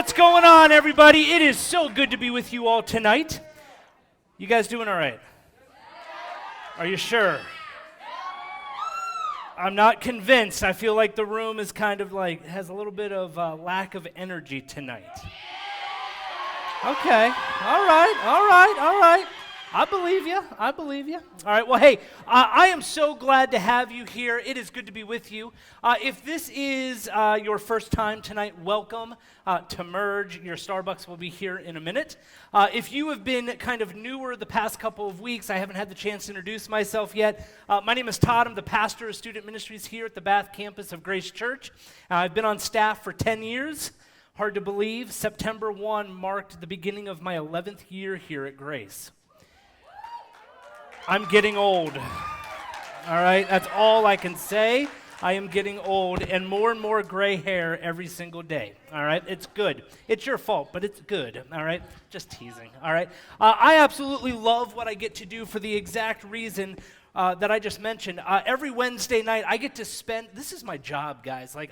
What's going on, everybody? It is so good to be with you all tonight. You guys doing all right? Are you sure? I'm not convinced. I feel like the room is kind of like, has a little bit of lack of energy tonight. Okay, all right. I believe you. All right, well, hey, I am so glad to have you here. It is good to be with you. If this is your first time tonight, welcome to Merge. Your Starbucks will be here in a minute. If you have been kind of newer the past couple of weeks, I haven't had the chance to introduce myself yet. My name is Todd. I'm the pastor of student ministries here at the Bath campus of Grace Church. I've been on staff for 10 years. Hard to believe, September 1 marked the beginning of my 11th year here at Grace. I'm getting old, all right? That's all I can say. I am getting old and more gray hair every single day, all right? It's good. It's your fault, but it's good, all right? Just teasing, all right? I absolutely love what I get to do for the exact reason that I just mentioned. Every Wednesday night, I get to spend, this is my job, guys. Like,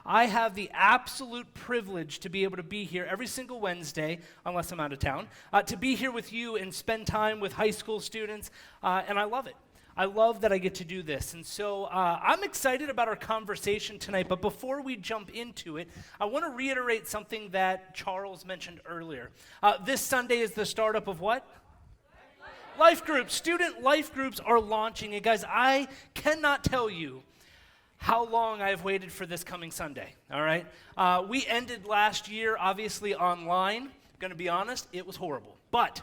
I have the absolute privilege to be able to be here every single Wednesday, unless I'm out of town, to be here with you and spend time with high school students, and I love it. I love that I get to do this, and so I'm excited about our conversation tonight, but before we jump into it, I want to reiterate something that Charles mentioned earlier. This Sunday is the startup of what? Life groups. Student life groups are launching, and guys, I cannot tell you how long I've waited for this coming Sunday, all right? We ended last year, obviously, online. Going to be honest, it was horrible, but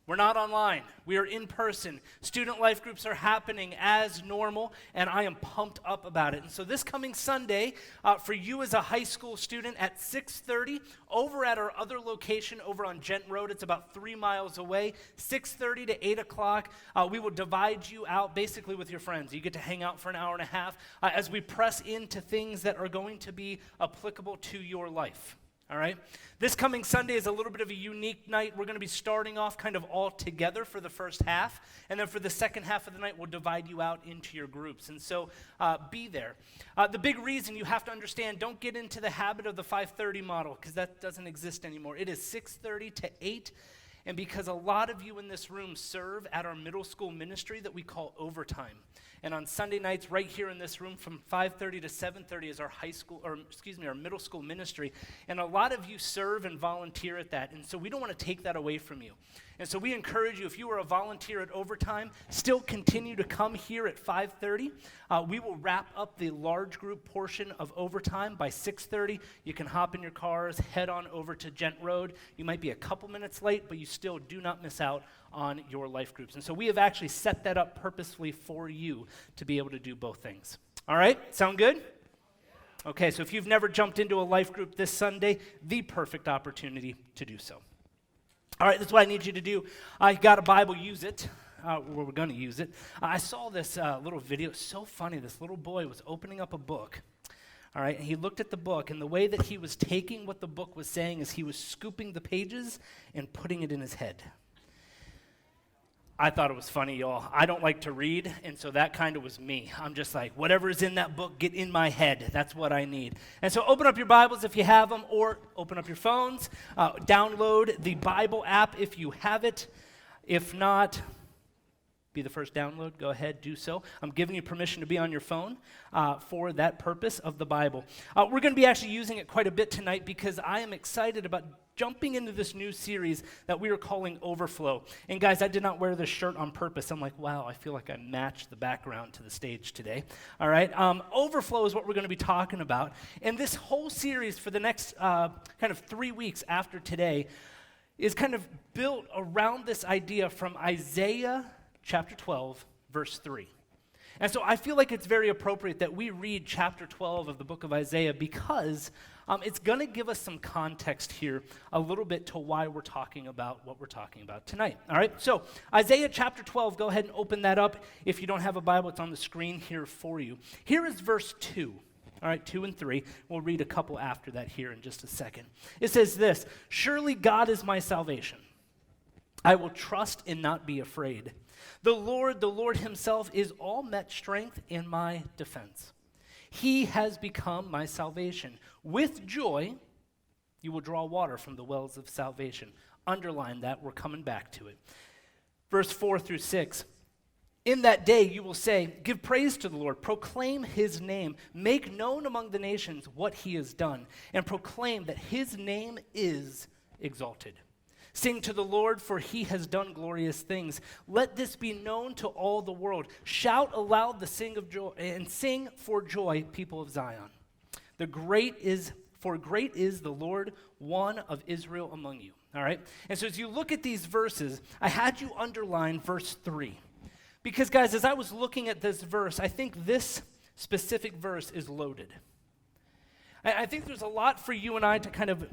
we're not online. We are in person. Student life groups are happening as normal, and I am pumped up about it. And so this coming Sunday, for you as a high school student at 6:30, over at our other location over on Gent Road, it's about 3 miles away, 6:30 to 8 o'clock, we will divide you out basically with your friends. You get to hang out for an hour and a half as we press into things that are going to be applicable to your life. All right? This coming Sunday is a little bit of a unique night. We're going to be starting off kind of all together for the first half, and then for the second half of the night, we'll divide you out into your groups. And so be there. The big reason you have to understand, don't get into the habit of the 5:30 model, because that doesn't exist anymore. It is 6:30 to 8, and because a lot of you in this room serve at our middle school ministry that we call Overtime. And on Sunday nights, right here in this room, from 5:30 to 7:30 is our our middle school ministry. And a lot of you serve and volunteer at that. And so we don't want to take that away from you. And so we encourage you, if you are a volunteer at Overtime, still continue to come here at 5:30. We will wrap up the large group portion of Overtime by 6:30. You can hop in your cars, head on over to Gent Road. You might be a couple minutes late, but you still do not miss out on your life groups. And so we have actually set that up purposefully for you to be able to do both things. All right? Sound good? Okay, so if you've never jumped into a life group this Sunday, the perfect opportunity to do so. All right, that's what I need you to do. I got a Bible, use it. We're going to use it. I saw this little video. It's so funny. This little boy was opening up a book. All right, and he looked at the book, and the way that he was taking what the book was saying is he was scooping the pages and putting it in his head. I thought it was funny, y'all. I don't like to read, and so that kind of was me. I'm just like, whatever is in that book, get in my head. That's what I need. And so open up your Bibles if you have them, or open up your phones. Download the Bible app if you have it. If not, be the first download. Go ahead, do so. I'm giving you permission to be on your phone for that purpose of the Bible. We're going to be actually using it quite a bit tonight because I am excited about jumping into this new series that we are calling Overflow. And guys, I did not wear this shirt on purpose. I'm like, wow, I feel like I matched the background to the stage today. All right, Overflow is what we're going to be talking about. And this whole series for the next kind of 3 weeks after today is kind of built around this idea from Isaiah chapter 12, verse 3. And so I feel like it's very appropriate that we read chapter 12 of the book of Isaiah because it's going to give us some context here a little bit to why we're talking about what we're talking about tonight. All right, so Isaiah chapter 12, go ahead and open that up. If you don't have a Bible, it's on the screen here for you. Here is verse 2. All right, 2 and 3. We'll read a couple after that here in just a second. It says this, "Surely God is my salvation. I will trust and not be afraid. The Lord himself is all met strength in my defense. He has become my salvation. With joy, You will draw water from the wells of salvation. Underline that. We're coming back to it. Verse 4 through 6. In that day you will say, give praise to the Lord, proclaim his name, make known among the nations what he has done, and proclaim that his name is exalted. Sing to the Lord, for he has done glorious things. Let this be known to all the world. Shout aloud the sing of joy, and sing for joy, people of Zion. Great is the Lord, one of Israel among you. All right? And so as you look at these verses, I had you underline verse 3. Because, guys, as I was looking at this verse, I think this specific verse is loaded. I think there's a lot for you and I to kind of,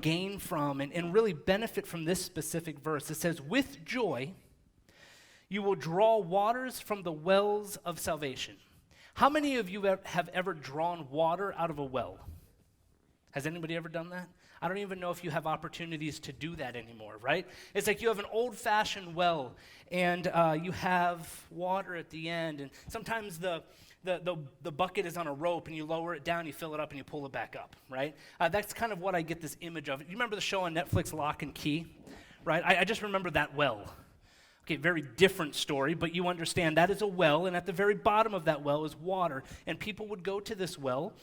gain from and really benefit from this specific verse. It says, with joy, you will draw waters from the wells of salvation. How many of you have ever drawn water out of a well? Has anybody ever done that? I don't even know if you have opportunities to do that anymore, right? It's like you have an old-fashioned well, and you have water at the end, and sometimes the bucket is on a rope, and you lower it down, you fill it up, and you pull it back up, right? That's kind of what I get this image of. You remember the show on Netflix, Lock and Key, right? I just remember that well. Okay, very different story, but you understand that is a well, and at the very bottom of that well is water, and people would go to this well,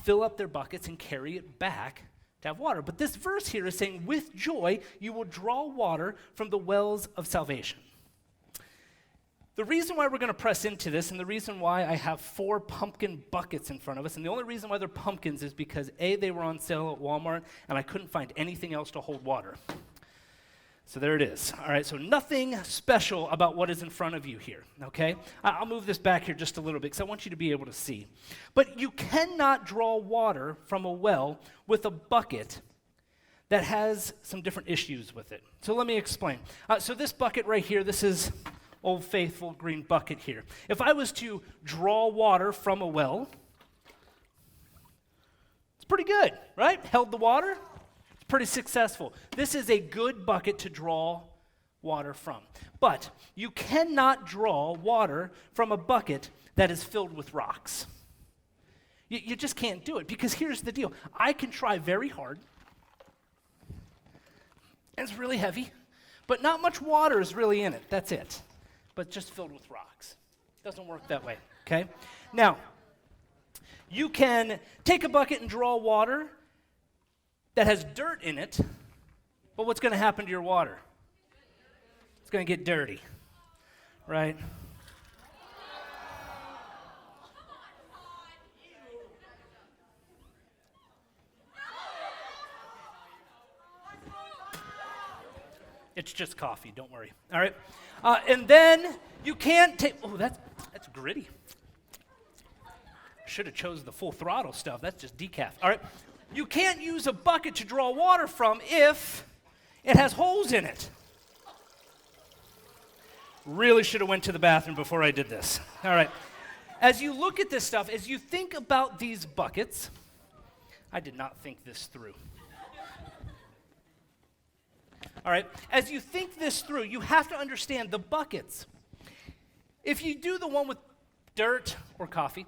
fill up their buckets, and carry it back to have water. But this verse here is saying, with joy, you will draw water from the wells of salvation. The reason why we're going to press into this, and the reason why I have 4 pumpkin buckets in front of us, and the only reason why they're pumpkins is because, A, they were on sale at Walmart, and I couldn't find anything else to hold water. So there it is. All right, so nothing special about what is in front of you here, okay? I'll move this back here just a little bit because I want you to be able to see. But you cannot draw water from a well with a bucket that has some different issues with it. So let me explain. So this bucket right here, this is Old Faithful green bucket here. If I was to draw water from a well, it's pretty good, right? Held the water. Pretty successful. This is a good bucket to draw water from. But you cannot draw water from a bucket that is filled with rocks. You just can't do it, because here's the deal. I can try very hard, and it's really heavy, but not much water is really in it. That's it. But just filled with rocks. Doesn't work that way, okay? Now, you can take a bucket and draw water that has dirt in it, but what's going to happen to your water? It's going to get dirty, right? It's just coffee, don't worry, all right? And then you can't take, that's gritty. Should have chose the full throttle stuff. That's just decaf, all right? You can't use a bucket to draw water from if it has holes in it. Really should have went to the bathroom before I did this. All right. As you look at this stuff, as you think about these buckets, I did not think this through. All right. As you think this through, you have to understand the buckets. If you do the one with dirt or coffee,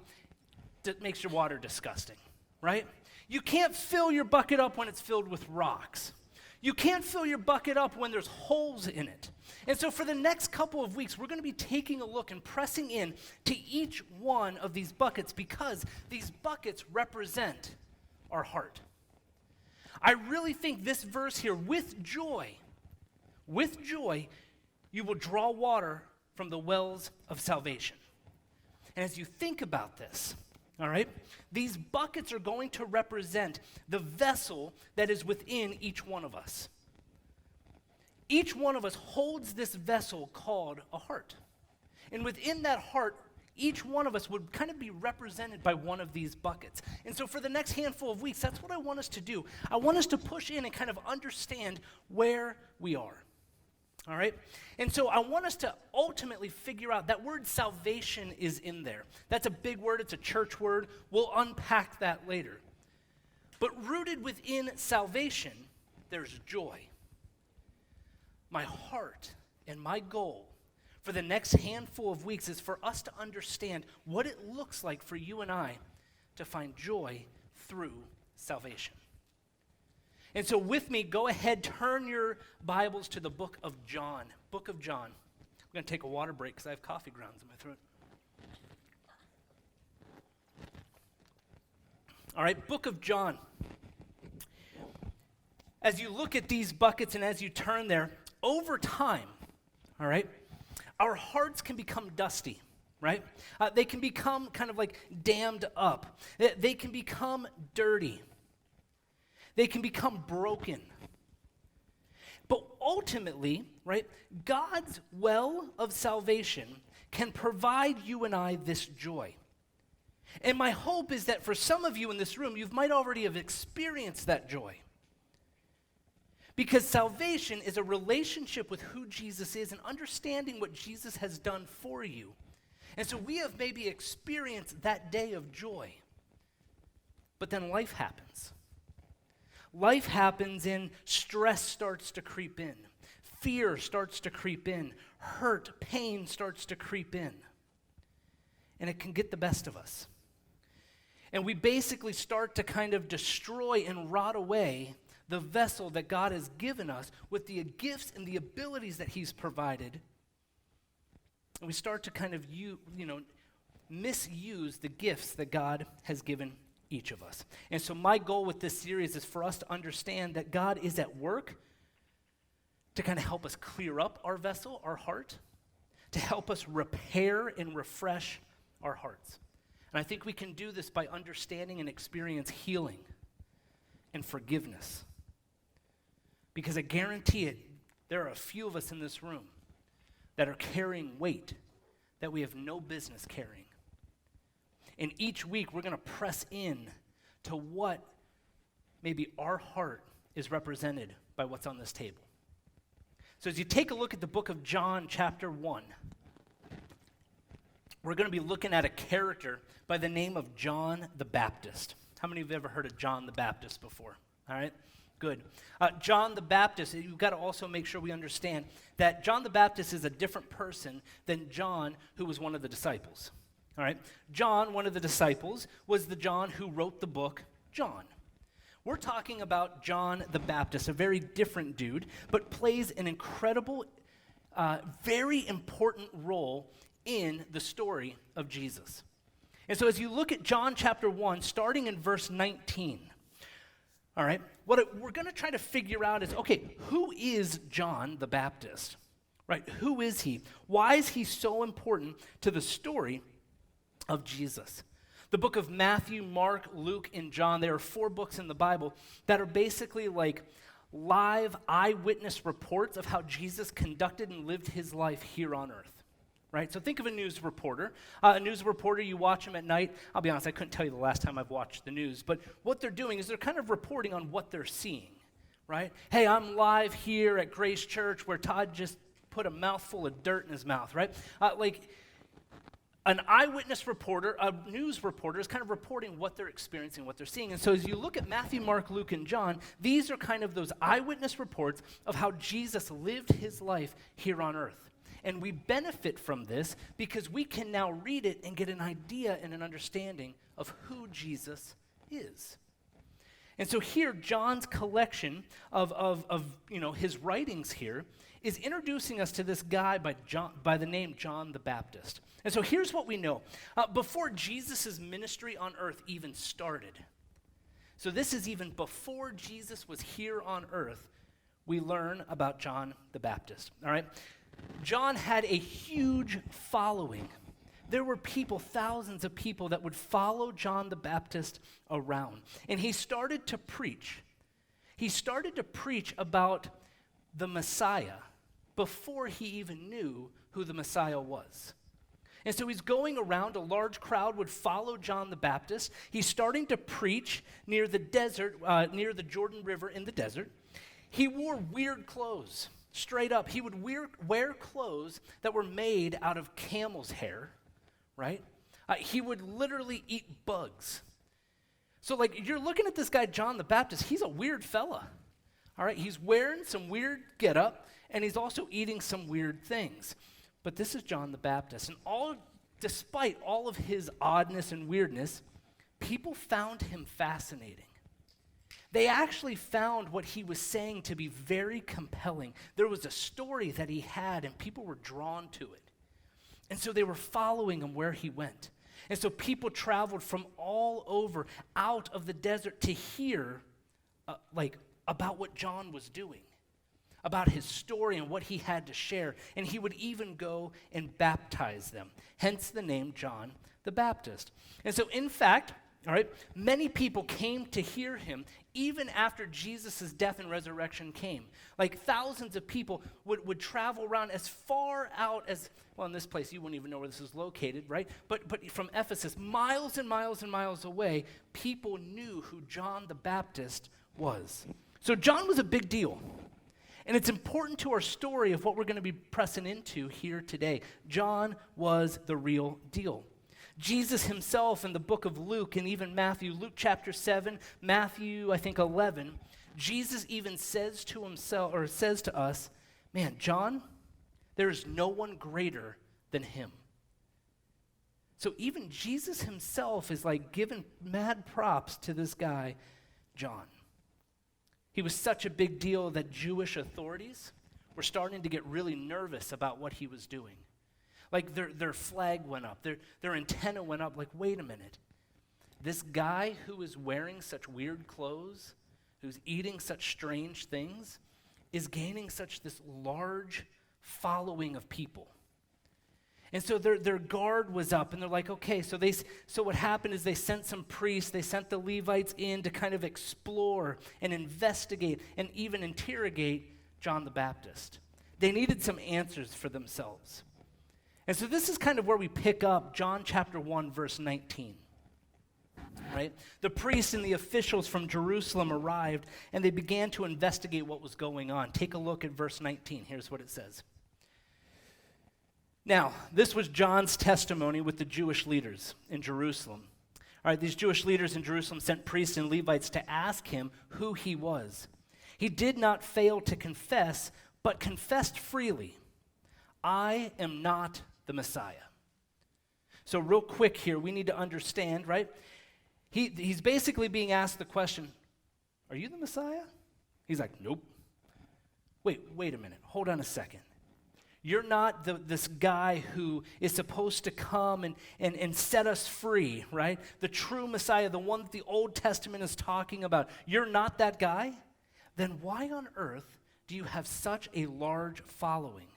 that makes your water disgusting, right? You can't fill your bucket up when it's filled with rocks. You can't fill your bucket up when there's holes in it. And so for the next couple of weeks, we're going to be taking a look and pressing in to each one of these buckets, because these buckets represent our heart. I really think this verse here, with joy, you will draw water from the wells of salvation. And as you think about this, all right, these buckets are going to represent the vessel that is within each one of us. Each one of us holds this vessel called a heart. And within that heart, each one of us would kind of be represented by one of these buckets. And so for the next handful of weeks, that's what I want us to do. I want us to push in and kind of understand where we are. All right? And so I want us to ultimately figure out, that word salvation is in there. That's a big word. It's a church word. We'll unpack that later. But rooted within salvation, there's joy. My heart and my goal for the next handful of weeks is for us to understand what it looks like for you and I to find joy through salvation. And so with me, go ahead, turn your Bibles to the book of John. Book of John. I'm going to take a water break because I have coffee grounds in my throat. All right, book of John. As you look at these buckets and as you turn there, over time, all right, our hearts can become dusty, right? They can become kind of like dammed up. They can become dirty. They can become broken. But ultimately, right, God's well of salvation can provide you and I this joy. And my hope is that for some of you in this room, you might already have experienced that joy. Because salvation is a relationship with who Jesus is and understanding what Jesus has done for you. And so we have maybe experienced that day of joy. But then life happens. Life happens and stress starts to creep in. Fear starts to creep in. Hurt, pain starts to creep in. And it can get the best of us. And we basically start to kind of destroy and rot away the vessel that God has given us with the gifts and the abilities that he's provided. And we start to kind of misuse the gifts that God has given each of us. And so my goal with this series is for us to understand that God is at work to kind of help us clear up our vessel, our heart, to help us repair and refresh our hearts. And I think we can do this by understanding and experience healing and forgiveness. Because I guarantee it, there are a few of us in this room that are carrying weight that we have no business carrying. And each week, we're going to press in to what maybe our heart is represented by what's on this table. So as you take a look at the book of John, chapter 1, we're going to be looking at a character by the name of John the Baptist. How many of you have ever heard of John the Baptist before? All right, good. John the Baptist, you've got to also make sure we understand that John the Baptist is a different person than John, who was one of the disciples. All right, John, one of the disciples, was the John who wrote the book John. We're talking about John the Baptist, a very different dude, but plays an incredible, very important role in the story of Jesus. And so as you look at John chapter 1, starting in verse 19, all right, what we're going to try to figure out is, okay, who is John the Baptist? Right, who is he? Why is he so important to the story of Jesus? The book of Matthew, Mark, Luke, and John, there are 4 books in the Bible that are basically like live eyewitness reports of how Jesus conducted and lived his life here on earth. Right? So think of a news reporter. You watch them at night. I'll be honest, I couldn't tell you the last time I've watched the news, but what they're doing is they're kind of reporting on what they're seeing, right? Hey, I'm live here at Grace Church where Todd just put a mouthful of dirt in his mouth, right? Like an eyewitness reporter, a news reporter is kind of reporting what they're experiencing, what they're seeing. And so as you look at Matthew, Mark, Luke, and John, these are kind of those eyewitness reports of how Jesus lived his life here on earth. And we benefit from this because we can now read it and get an idea and an understanding of who Jesus is. And so here, John's collection of his writings here is introducing us to this guy by the name John the Baptist. And so here's what we know. Before Jesus' ministry on earth even started, so this is even before Jesus was here on earth, we learn about John the Baptist, all right? John had a huge following. There were people, thousands of people that would follow John the Baptist around. And he started to preach. He started to preach about the Messiah before he even knew who the Messiah was. And so he's going around, a large crowd would follow John the Baptist. He's starting to preach near the desert, near the Jordan River in the desert. He wore weird clothes. Straight up, he would wear clothes that were made out of camel's hair, right? He would literally eat bugs. So like you're looking at this guy, John the Baptist, he's a weird fella, all right? He's wearing some weird getup, and he's also eating some weird things. But this is John the Baptist, and despite all of his oddness and weirdness, people found him fascinating. They actually found what he was saying to be very compelling. There was a story that he had, and people were drawn to it. And so they were following him where he went. And so people traveled from all over out of the desert to hear about what John was doing, about his story and what he had to share. And he would even go and baptize them, hence the name John the Baptist. And so, in fact, all right, many people came to hear him even after Jesus' death and resurrection came. Like thousands of people would travel around as far out as, well, in this place, you wouldn't even know where this is located, right? But from Ephesus, miles and miles and miles away, people knew who John the Baptist was. So John was a big deal. And it's important to our story of what we're going to be pressing into here today. John was the real deal. Jesus himself in the book of Luke and even Matthew, Luke chapter 7, Matthew, I think 11, Jesus even says to himself, or says to us, man, John, there is no one greater than him. So even Jesus himself is like giving mad props to this guy, John. He was such a big deal that Jewish authorities were starting to get really nervous about what he was doing. Like their flag went up, their antenna went up, like, wait a minute. This guy who is wearing such weird clothes, who's eating such strange things, is gaining such this large following of people. And so their guard was up, and they're like, okay, so what happened is they sent some priests, they sent the Levites in to kind of explore and investigate and even interrogate John the Baptist. They needed some answers for themselves. And so this is kind of where we pick up John chapter 1, verse 19. Right? The priests and the officials from Jerusalem arrived, and they began to investigate what was going on. Take a look at verse 19. Here's what it says. Now, this was John's testimony with the Jewish leaders in Jerusalem. All right, these Jewish leaders in Jerusalem sent priests and Levites to ask him who he was. He did not fail to confess, but confessed freely, I am not the Messiah. So real quick here, we need to understand, right? He's basically being asked the question, are you the Messiah? He's like, nope. Wait a minute. Hold on a second. You're not this guy who is supposed to come and set us free, right? The true Messiah, the one that the Old Testament is talking about. You're not that guy? Then why on earth do you have such a large following?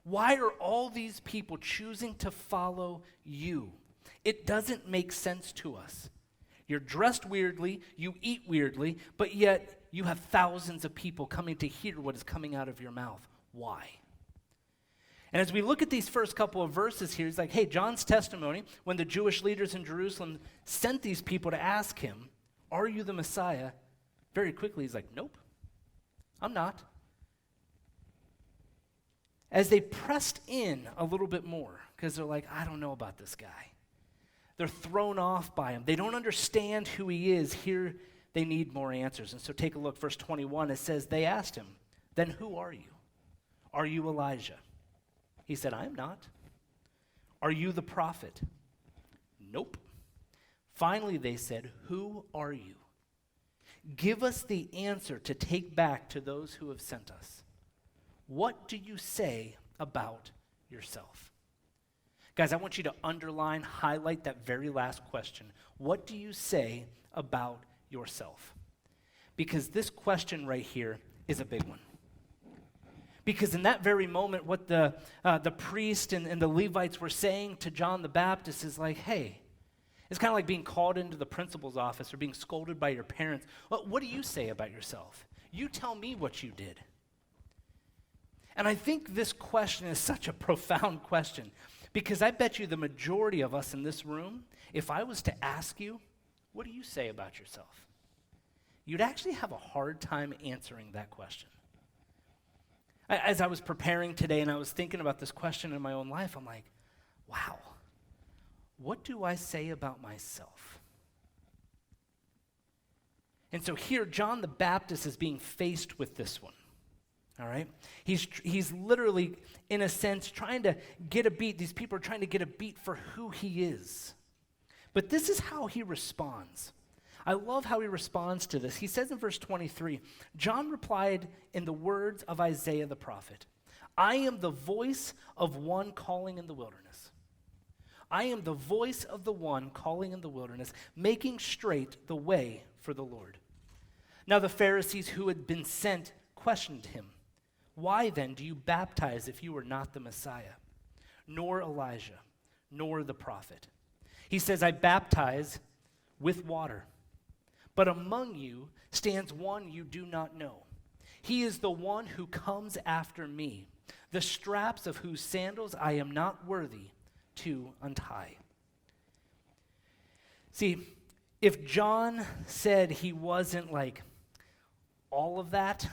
Why are all these people choosing to follow you? It doesn't make sense to us. You're dressed weirdly, you eat weirdly, but yet you have thousands of people coming to hear what is coming out of your mouth. Why? And as we look at these first couple of verses here, it's like, hey, John's testimony, when the Jewish leaders in Jerusalem sent these people to ask him, are you the Messiah? Very quickly, he's like, nope, I'm not. As they pressed in a little bit more, because they're like, I don't know about this guy. They're thrown off by him. They don't understand who he is. Here, they need more answers. And so take a look, verse 21, it says, they asked him, then who are you? Are you Elijah? He said, I am not. Are you the prophet? Nope. Finally, they said, who are you? Give us the answer to take back to those who have sent us. What do you say about yourself? Guys, I want you to underline, highlight that very last question. What do you say about yourself? Because this question right here is a big one. Because in that very moment, what the priest and the Levites were saying to John the Baptist is like, hey, it's kind of like being called into the principal's office or being scolded by your parents. Well, what do you say about yourself? You tell me what you did. And I think this question is such a profound question because I bet you the majority of us in this room, if I was to ask you, what do you say about yourself? You'd actually have a hard time answering that question. As I was preparing today and I was thinking about this question in my own life, I'm like, wow, what do I say about myself? And so here, John the Baptist is being faced with this one. All right? He's literally, in a sense, trying to get a beat. These people are trying to get a beat for who he is. But this is how he responds. I love how he responds to this. He says in verse 23, John replied in the words of Isaiah the prophet, I am the voice of one calling in the wilderness. I am the voice of the one calling in the wilderness, making straight the way for the Lord. Now the Pharisees who had been sent questioned him. Why then do you baptize if you are not the Messiah, nor Elijah, nor the prophet? He says, I baptize with water, but among you stands one you do not know. He is the one who comes after me, the straps of whose sandals I am not worthy to untie. See, if John said he wasn't like all of that,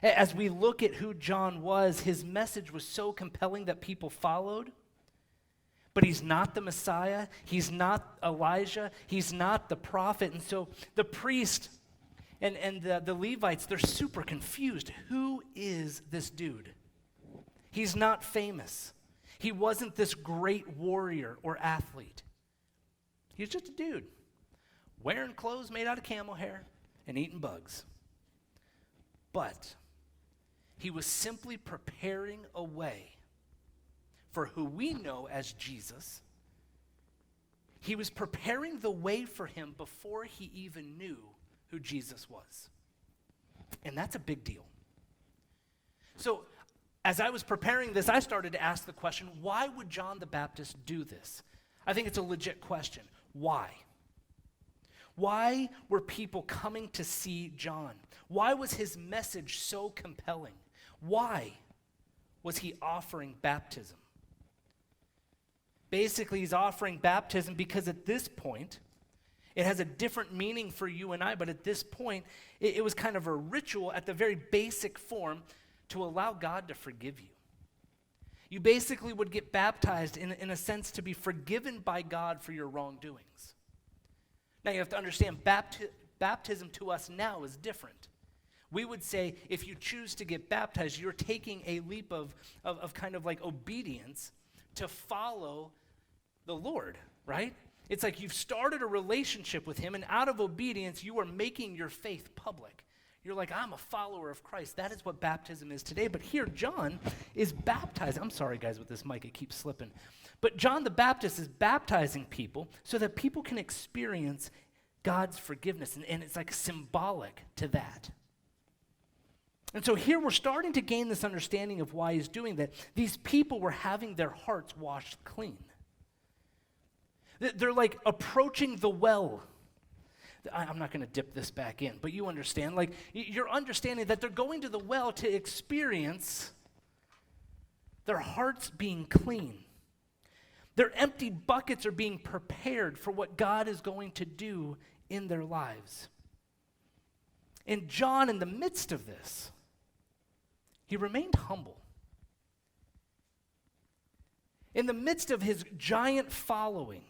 as we look at who John was, his message was so compelling that people followed. But he's not the Messiah. He's not Elijah. He's not the prophet. And so the priest and the Levites, they're super confused. Who is this dude? He's not famous. He wasn't this great warrior or athlete. He's just a dude wearing clothes made out of camel hair and eating bugs. But he was simply preparing a way for who we know as Jesus. He was preparing the way for him before he even knew who Jesus was. And that's a big deal. So as I was preparing this, I started to ask the question, why would John the Baptist do this? I think it's a legit question. Why? Why were people coming to see John? Why was his message so compelling? Why was he offering baptism? Basically, he's offering baptism because at this point, it has a different meaning for you and I, but at this point, it was kind of a ritual at the very basic form to allow God to forgive you. You basically would get baptized in a sense to be forgiven by God for your wrongdoings. Now you have to understand, baptism to us now is different. We would say if you choose to get baptized, you're taking a leap of kind of like obedience to follow the Lord, right? It's like you've started a relationship with him, and out of obedience, you are making your faith public. You're like, I'm a follower of Christ. That is what baptism is today. But here, John is baptizing. I'm sorry, guys, with this mic, it keeps slipping. But John the Baptist is baptizing people so that people can experience God's forgiveness. And it's like symbolic to that. And so here we're starting to gain this understanding of why he's doing that. These people were having their hearts washed clean. They're like approaching the well. I'm not going to dip this back in, but you understand. Like, you're understanding that they're going to the well to experience their hearts being clean. Their empty buckets are being prepared for what God is going to do in their lives. And John, in the midst of this, he remained humble. In the midst of his giant following,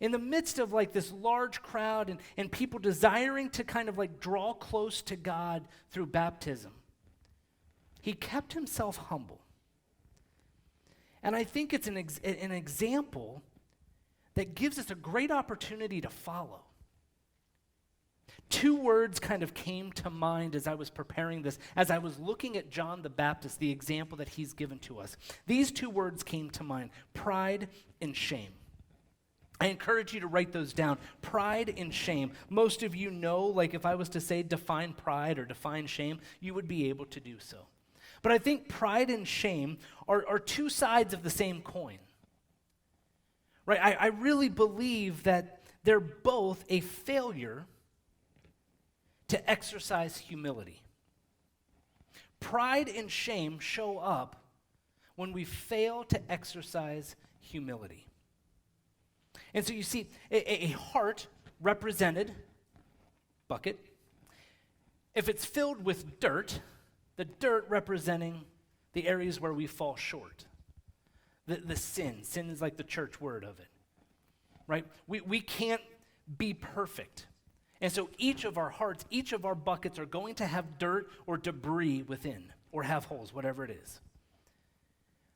in the midst of like this large crowd and people desiring to kind of like draw close to God through baptism, he kept himself humble. And I think it's an example that gives us a great opportunity to follow. Two words kind of came to mind as I was preparing this, as I was looking at John the Baptist, the example that he's given to us. These two words came to mind: pride and shame. I encourage you to write those down. Pride and shame. Most of you know, like if I was to say define pride or define shame, you would be able to do so. But I think pride and shame are two sides of the same coin. Right? I really believe that they're both a failure to exercise humility. Pride and shame show up when we fail to exercise humility. And so you see, a heart represented, bucket, if it's filled with dirt, the dirt representing the areas where we fall short. The sin. Sin is like the church word of it, right? We can't be perfect. And so each of our hearts, each of our buckets are going to have dirt or debris within, or have holes, whatever it is.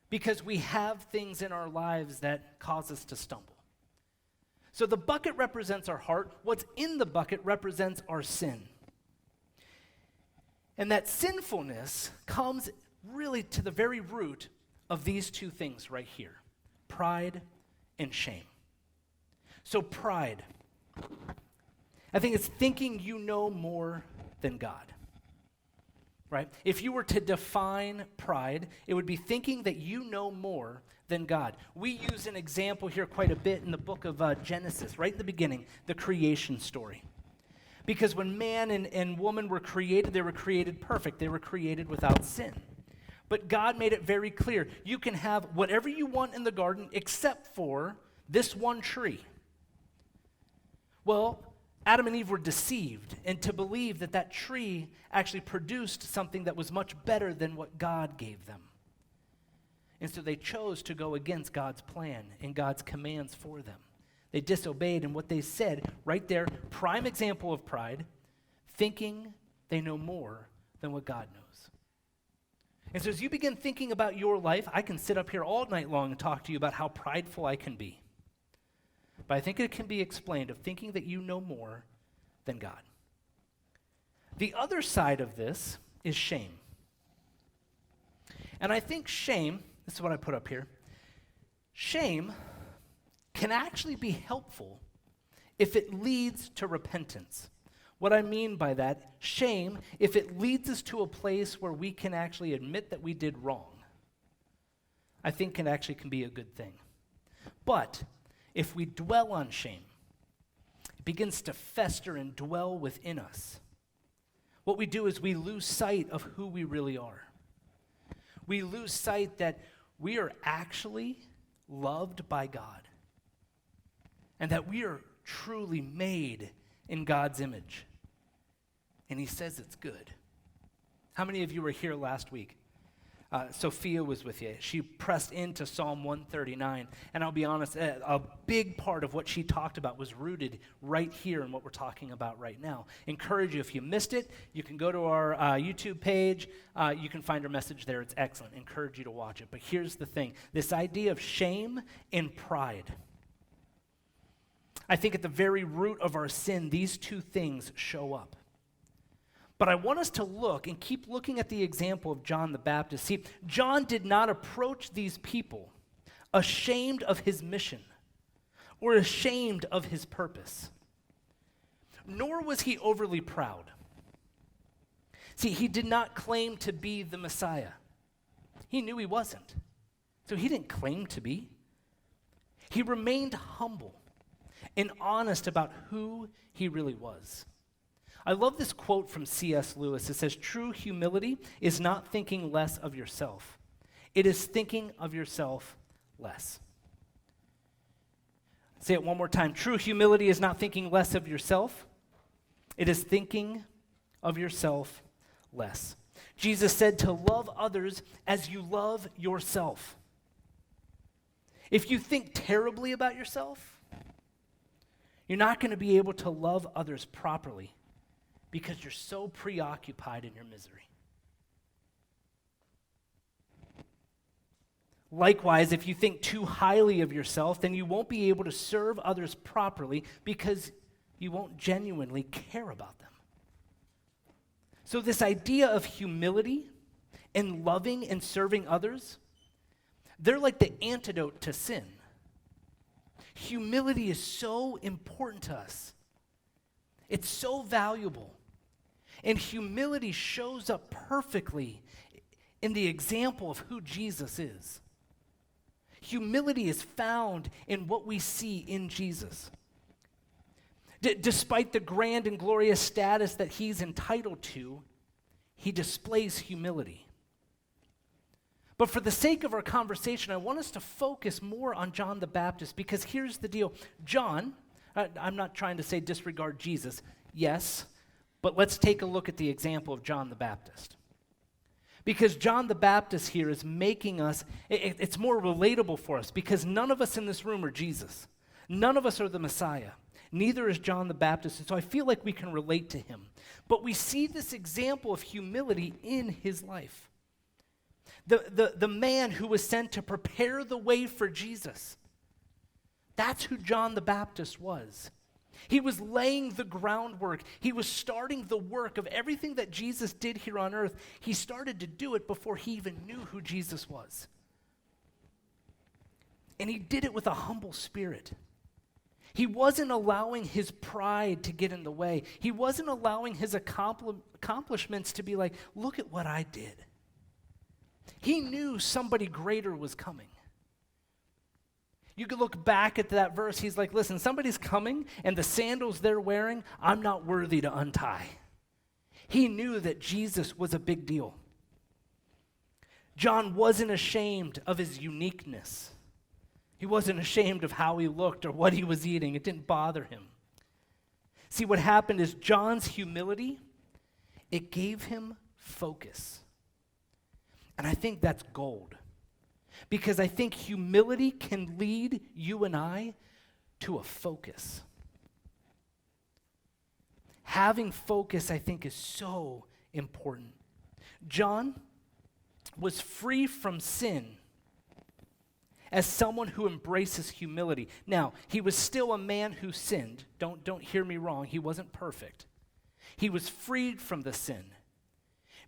Because we have things in our lives that cause us to stumble. So the bucket represents our heart. What's in the bucket represents our sin. And that sinfulness comes really to the very root of these two things right here: pride and shame. So pride, I think it's thinking you know more than God, right? If you were to define pride, it would be thinking that you know more than God. We use an example here quite a bit in the book of Genesis, right in the beginning, the creation story. Because when man and woman were created, they were created perfect. They were created without sin. But God made it very clear, you can have whatever you want in the garden except for this one tree. Well, Adam and Eve were deceived into believe that that tree actually produced something that was much better than what God gave them. And so they chose to go against God's plan and God's commands for them. They disobeyed, and what they said, right there, prime example of pride, thinking they know more than what God knows. And so as you begin thinking about your life, I can sit up here all night long and talk to you about how prideful I can be. But I think it can be explained of thinking that you know more than God. The other side of this is shame. And I think shame, this is what I put up here, shame can actually be helpful if it leads to repentance. What I mean by that, shame, if it leads us to a place where we can actually admit that we did wrong, I think can be a good thing. But if we dwell on shame, it begins to fester and dwell within us. What we do is we lose sight of who we really are. We lose sight that we are actually loved by God and that we are truly made in God's image. And he says it's good. How many of you were here last week? Sophia was with you. She pressed into Psalm 139. And I'll be honest, a big part of what she talked about was rooted right here in what we're talking about right now. Encourage you, if you missed it, you can go to our YouTube page. You can find our message there. It's excellent. Encourage you to watch it. But here's the thing. This idea of shame and pride. I think at the very root of our sin, these two things show up. But I want us to look and keep looking at the example of John the Baptist. See, John did not approach these people ashamed of his mission or ashamed of his purpose, nor was he overly proud. See, he did not claim to be the Messiah. He knew he wasn't, so he didn't claim to be. He remained humble and honest about who he really was. I love this quote from C.S. Lewis. It says, "True humility is not thinking less of yourself. It is thinking of yourself less." Say it one more time. True humility is not thinking less of yourself. It is thinking of yourself less. Jesus said to love others as you love yourself. If you think terribly about yourself, you're not going to be able to love others properly, because you're so preoccupied in your misery. Likewise, if you think too highly of yourself, then you won't be able to serve others properly because you won't genuinely care about them. So this idea of humility and loving and serving others, they're like the antidote to sin. Humility is so important to us. It's so valuable. And humility shows up perfectly in the example of who Jesus is. Humility is found in what we see in Jesus. Despite the grand and glorious status that he's entitled to, he displays humility. But for the sake of our conversation, I want us to focus more on John the Baptist, because here's the deal. John, I'm not trying to say disregard Jesus. Yes, but let's take a look at the example of John the Baptist. Because John the Baptist here is making us, it's more relatable for us, because none of us in this room are Jesus. None of us are the Messiah. Neither is John the Baptist. And so I feel like we can relate to him. But we see this example of humility in his life. The man who was sent to prepare the way for Jesus. That's who John the Baptist was. He was laying the groundwork. He was starting the work of everything that Jesus did here on earth. He started to do it before he even knew who Jesus was. And he did it with a humble spirit. He wasn't allowing his pride to get in the way. He wasn't allowing his accomplishments to be like, look at what I did. He knew somebody greater was coming. You could look back at that verse. He's like, listen, somebody's coming, and the sandals they're wearing, I'm not worthy to untie. He knew that Jesus was a big deal. John wasn't ashamed of his uniqueness. He wasn't ashamed of how he looked or what he was eating. It didn't bother him. See, what happened is John's humility, it gave him focus. And I think that's gold. Because I think humility can lead you and I to a focus. Having focus, I think, is so important. John was free from sin as someone who embraces humility. Now, he was still a man who sinned. Don't hear me wrong. He wasn't perfect. He was freed from the sin,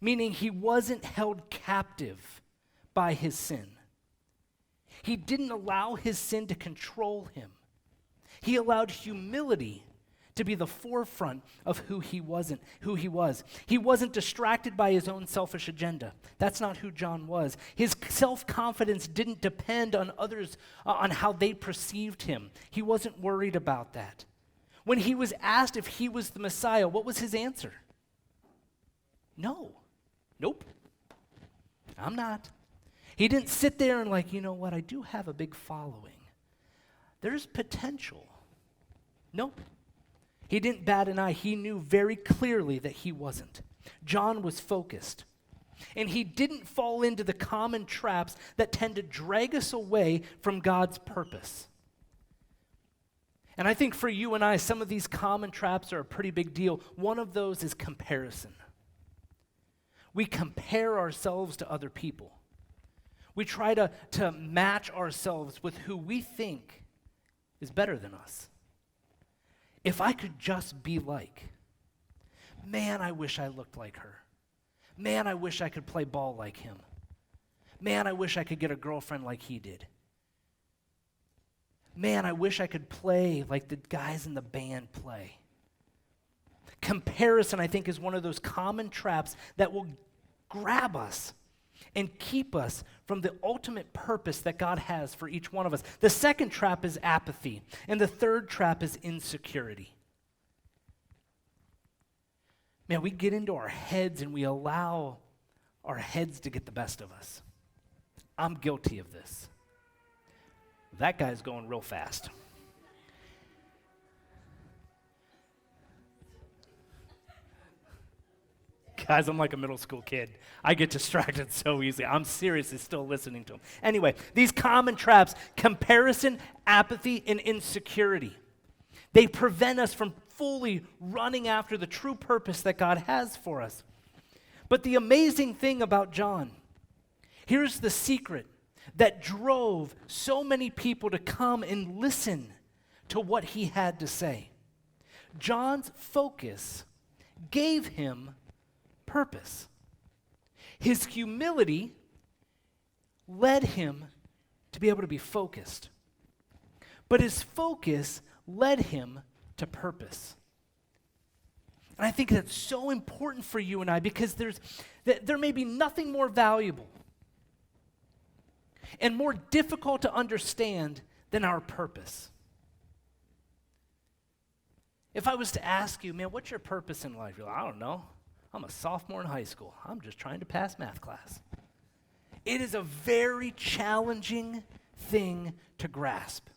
meaning he wasn't held captive by his sin. He didn't allow his sin to control him. He allowed humility to be the forefront of who he was. He wasn't distracted by his own selfish agenda. That's not who John was. His self-confidence didn't depend on others, on how they perceived him. He wasn't worried about that. When he was asked if he was the Messiah, what was his answer? No. Nope. I'm not. He didn't sit there and like, you know what, I do have a big following. There's potential. Nope. He didn't bat an eye. He knew very clearly that he wasn't. John was focused. And he didn't fall into the common traps that tend to drag us away from God's purpose. And I think for you and I, some of these common traps are a pretty big deal. One of those is comparison. We compare ourselves to other people. We try to match ourselves with who we think is better than us. If I could just be like, man, I wish I looked like her. Man, I wish I could play ball like him. Man, I wish I could get a girlfriend like he did. Man, I wish I could play like the guys in the band play. Comparison, I think, is one of those common traps that will grab us and keep us from the ultimate purpose that God has for each one of us. The second trap is apathy, and the third trap is insecurity. Man, we get into our heads and we allow our heads to get the best of us. I'm guilty of this. That guy's going real fast. Guys, I'm like a middle school kid. I get distracted so easily. I'm seriously still listening to him. Anyway, these common traps, comparison, apathy, and insecurity, they prevent us from fully running after the true purpose that God has for us. But the amazing thing about John, here's the secret that drove so many people to come and listen to what he had to say. John's focus gave him purpose. His humility led him to be able to be focused. But his focus led him to purpose. And I think that's so important for you and I because there may be nothing more valuable and more difficult to understand than our purpose. If I was to ask you, man, what's your purpose in life? You're like, I don't know. I'm a sophomore in high school. I'm just trying to pass math class. It is a very challenging thing to grasp.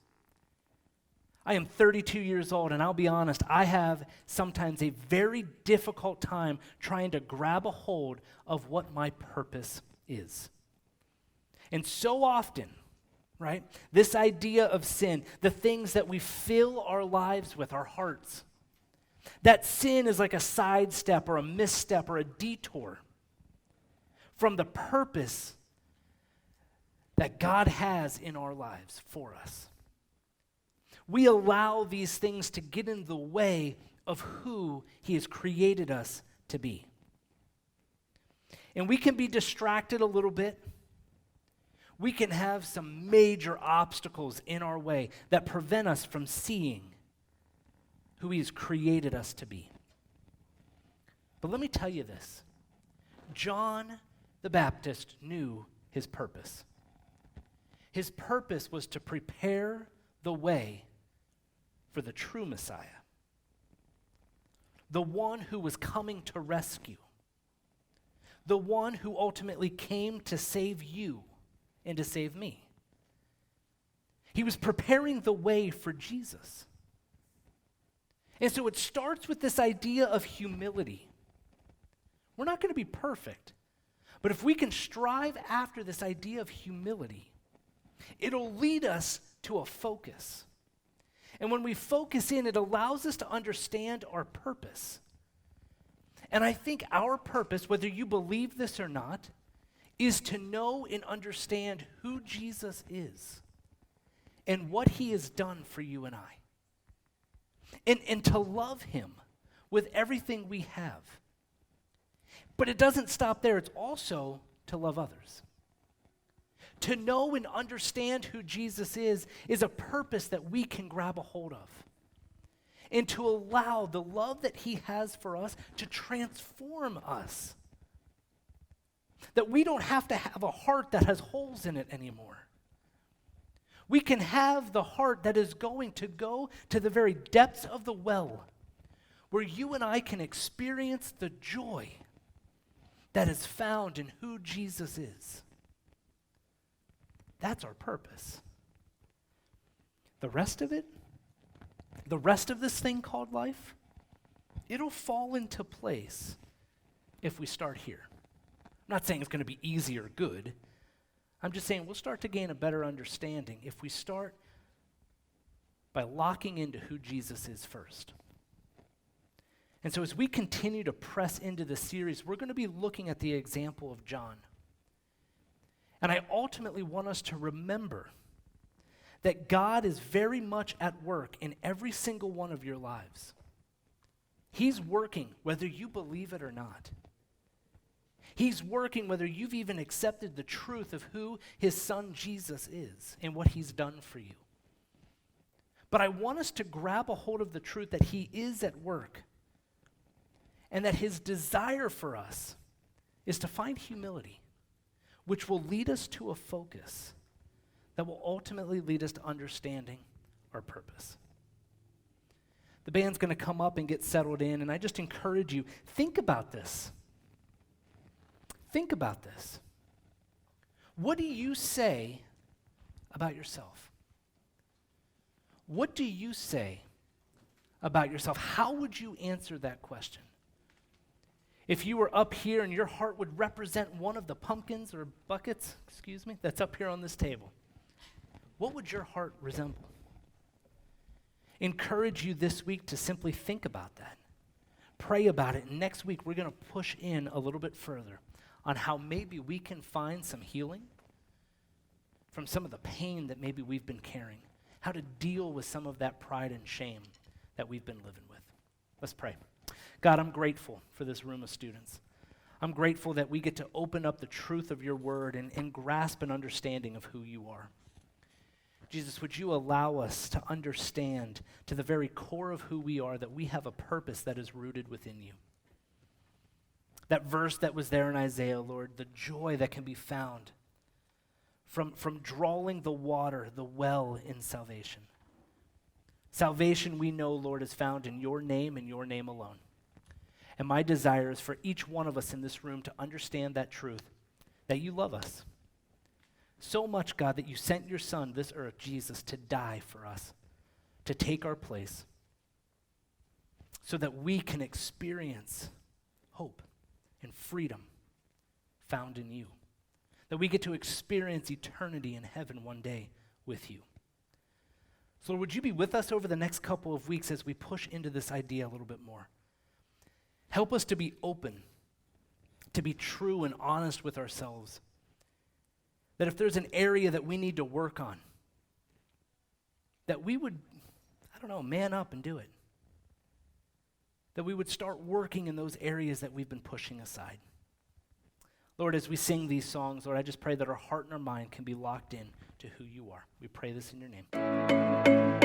I am 32 years old, and I'll be honest, I have sometimes a very difficult time trying to grab a hold of what my purpose is. And so often, right, this idea of sin, the things that we fill our lives with, our hearts, that sin is like a sidestep or a misstep or a detour from the purpose that God has in our lives for us. We allow these things to get in the way of who he has created us to be. And we can be distracted a little bit. We can have some major obstacles in our way that prevent us from seeing who he has created us to be. But let me tell you this. John the Baptist knew his purpose. His purpose was to prepare the way for the true Messiah, the one who was coming to rescue, the one who ultimately came to save you and to save me. He was preparing the way for Jesus. And so it starts with this idea of humility. We're not going to be perfect, but if we can strive after this idea of humility, it'll lead us to a focus. And when we focus in, it allows us to understand our purpose. And I think our purpose, whether you believe this or not, is to know and understand who Jesus is and what he has done for you and I. And to love him with everything we have. But it doesn't stop there. It's also to love others. To know and understand who Jesus is a purpose that we can grab a hold of. And to allow the love that he has for us to transform us. That we don't have to have a heart that has holes in it anymore. We can have the heart that is going to go to the very depths of the well, where you and I can experience the joy that is found in who Jesus is. That's our purpose. The rest of it, the rest of this thing called life, it'll fall into place if we start here. I'm not saying it's going to be easy or good. I'm just saying we'll start to gain a better understanding if we start by locking into who Jesus is first. And so as we continue to press into this series, we're going to be looking at the example of John. And I ultimately want us to remember that God is very much at work in every single one of your lives. He's working whether you believe it or not. He's working whether you've even accepted the truth of who his son Jesus is and what he's done for you. But I want us to grab a hold of the truth that he is at work and that his desire for us is to find humility, which will lead us to a focus that will ultimately lead us to understanding our purpose. The band's going to come up and get settled in, and I just encourage you, think about this. Think about this. What do you say about yourself? What do you say about yourself? How would you answer that question? If you were up here and your heart would represent one of the pumpkins or buckets, that's up here on this table, what would your heart resemble? Encourage you this week to simply think about that. Pray about it. And next week, we're going to push in a little bit further on how maybe we can find some healing from some of the pain that maybe we've been carrying, how to deal with some of that pride and shame that we've been living with. Let's pray. God, I'm grateful for this room of students. I'm grateful that we get to open up the truth of your word and grasp an understanding of who you are. Jesus, would you allow us to understand to the very core of who we are that we have a purpose that is rooted within you. That verse that was there in Isaiah, Lord, the joy that can be found from drawing the water, the well in salvation. Salvation, we know, Lord, is found in your name and your name alone. And my desire is for each one of us in this room to understand that truth, that you love us. So much, God, that you sent your son, this earth, Jesus, to die for us, to take our place, so that we can experience hope and freedom found in you, that we get to experience eternity in heaven one day with you. So Lord, would you be with us over the next couple of weeks as we push into this idea a little bit more? Help us to be open, to be true and honest with ourselves. That if there's an area that we need to work on, that we would don't know, man up and do it. That we would start working in those areas that we've been pushing aside. Lord, as we sing these songs, Lord, I just pray that our heart and our mind can be locked in to who you are. We pray this in your name.